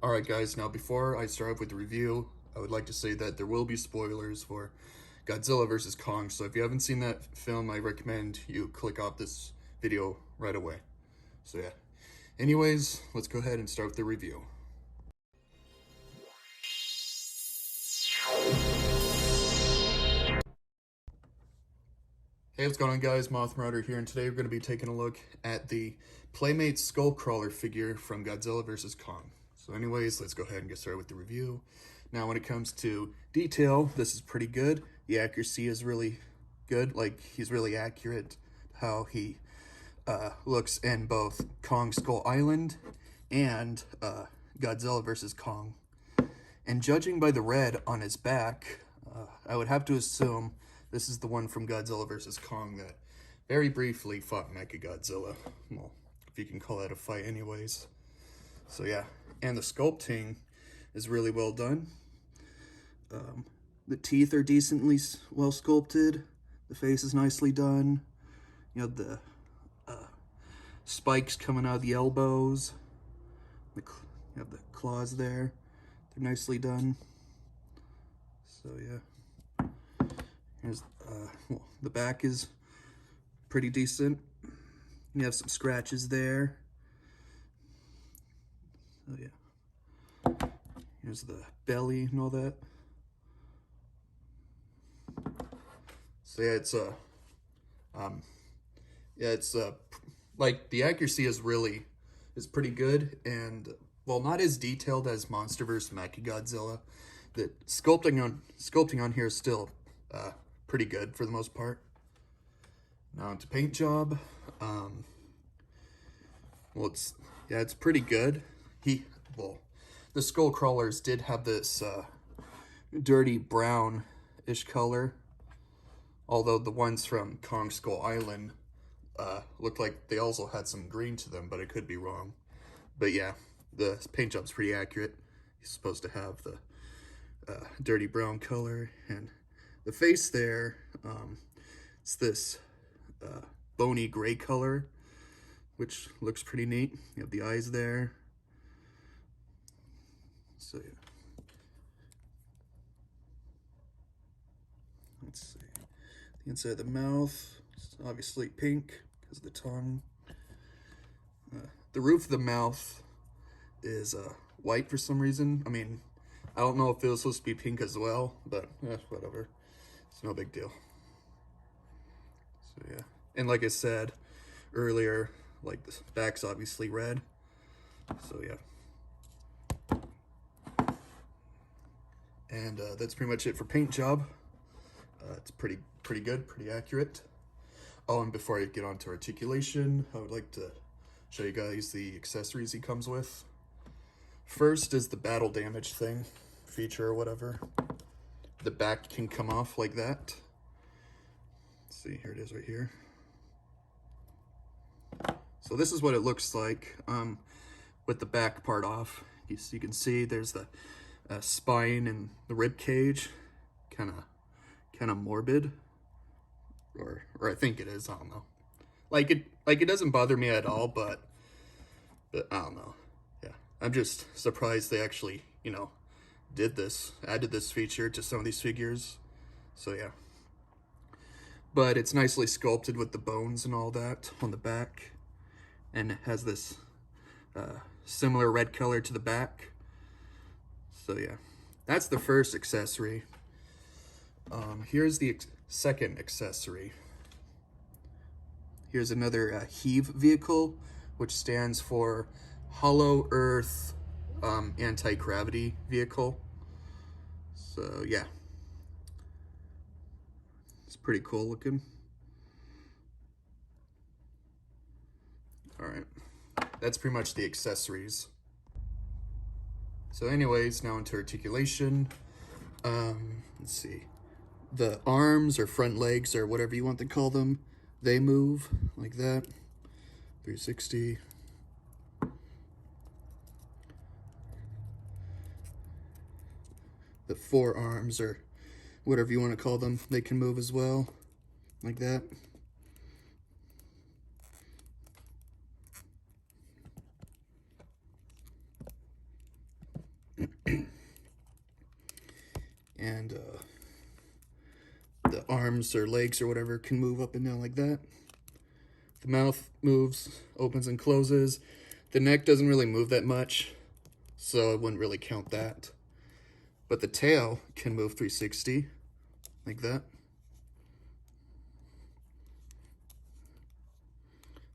Alright guys, now before I start with the review, I would like to say that there will be spoilers for Godzilla vs. Kong, so if you haven't seen that film, I recommend you click off this video right away. So yeah. Anyways, let's go ahead and start with the review. Hey, what's going on guys? Marauder here, and today we're going to be taking a look at the Playmates Skullcrawler figure from Godzilla vs. Kong. So anyways, let's go ahead and get started with the review. Now when it comes to detail, this is pretty good. The accuracy is really good, like he's really accurate how he looks in both Kong Skull Island and Godzilla vs. Kong. And judging by the red on his back, I would have to assume this is the one from Godzilla vs. Kong that very briefly fought Mechagodzilla. Well, if you can call that a fight anyways. So yeah, and the sculpting is really well done. The teeth are decently well sculpted. The face is nicely done. You know, the spikes coming out of the elbows. You have the claws there. They're nicely done. So yeah. Here's well, the back is pretty decent. You have some scratches there. So yeah. Here's the belly and all that. So yeah, it's like the accuracy is pretty good, and well, not as detailed as MonsterVerse Mechagodzilla. The sculpting on here is still pretty good for the most part. Now into paint job. Well, it's pretty good. The Skullcrawlers did have this dirty brown-ish color, although the ones from Kong Skull Island looked like they also had some green to them, but I could be wrong. But yeah, the paint job's pretty accurate. He's supposed to have the dirty brown color, and the face there, it's this bony gray color, which looks pretty neat. You have the eyes there. So yeah. Let's see. The inside of the mouth is obviously pink because of the tongue. The roof of the mouth is white for some reason. I mean, I don't know if it was supposed to be pink as well, but whatever. It's no big deal. So yeah. And like I said earlier, like the back's obviously red. So yeah. And that's pretty much it for paint job. It's pretty good, pretty accurate. Oh, and before I get on to articulation, I would like to show you guys the accessories he comes with. First is the battle damage thing, feature or whatever. The back can come off like that. Let's see, here it is right here. So this is what it looks like with the back part off. You can see there's the spine and the rib cage, kind of morbid, or I think it is. I don't know. Like it doesn't bother me at all, but I don't know. Yeah, I'm just surprised they actually added this feature to some of these figures. So yeah, but it's nicely sculpted with the bones and all that on the back, and it has this similar red color to the back. So yeah, that's the first accessory. Here's the second accessory. Here's another heave vehicle, which stands for Hollow Earth Anti-Gravity Vehicle. So yeah, it's pretty cool looking. All right, that's pretty much the accessories. So anyways, now into articulation. Let's see. The arms or front legs or whatever you want to call them, they move like that. 360. The forearms or whatever you want to call them, they can move as well, like that. And the arms or legs or whatever can move up and down like that. The mouth moves, opens and closes. The neck doesn't really move that much, so I wouldn't really count that. But the tail can move 360, like that.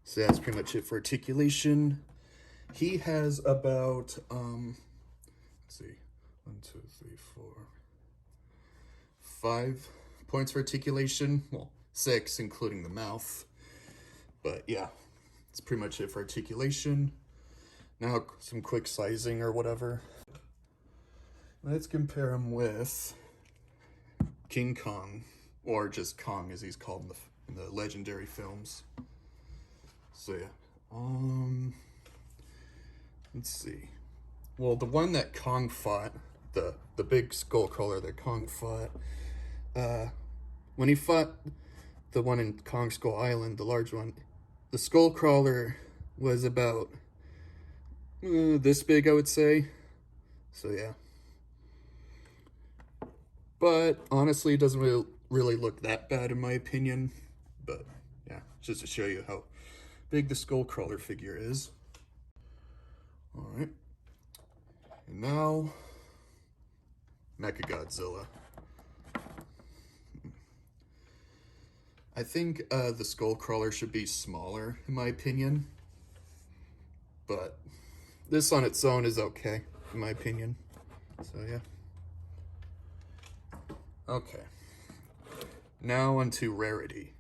So that's pretty much it for articulation. He has about, let's see, 1, 2, 3, 4, 5 points for articulation. Well, 6, including the mouth. But yeah, that's pretty much it for articulation. Now some quick sizing or whatever. Let's compare him with King Kong, or just Kong as he's called in the legendary films. So yeah, let's see. Well, the one that Kong fought, the big Skullcrawler that Kong fought, when he fought the one in Kong Skull Island, the large one, the Skullcrawler was about this big, I would say. So yeah. But honestly, it doesn't really look that bad in my opinion. But yeah, just to show you how big the Skullcrawler figure is. Alright. And now, Mechagodzilla. I think the Skullcrawler should be smaller, in my opinion. But this on its own is okay, in my opinion. So yeah. Okay. Now onto Rarity.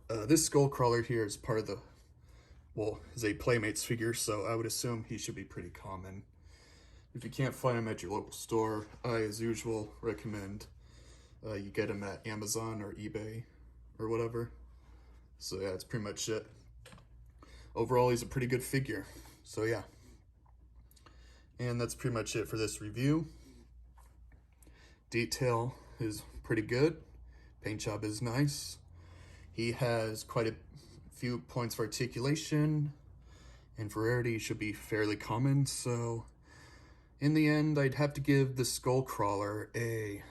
This Skullcrawler here is part of the, well, is a Playmates figure, so I would assume he should be pretty common. If you can't find him at your local store, I, as usual, recommend you get him at Amazon or eBay or whatever. So yeah, that's pretty much it. Overall, he's a pretty good figure. So yeah. And that's pretty much it for this review. Detail is pretty good. Paint job is nice. He has quite a few points for articulation, and for rarity he should be fairly common, so in the end I'd have to give the Skullcrawler a,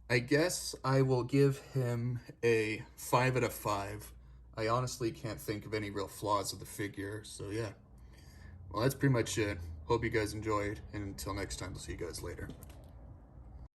I guess I will give him a 5 out of 5. I honestly can't think of any real flaws of the figure, so yeah. Well, that's pretty much it. Hope you guys enjoyed, and until next time, I'll see you guys later.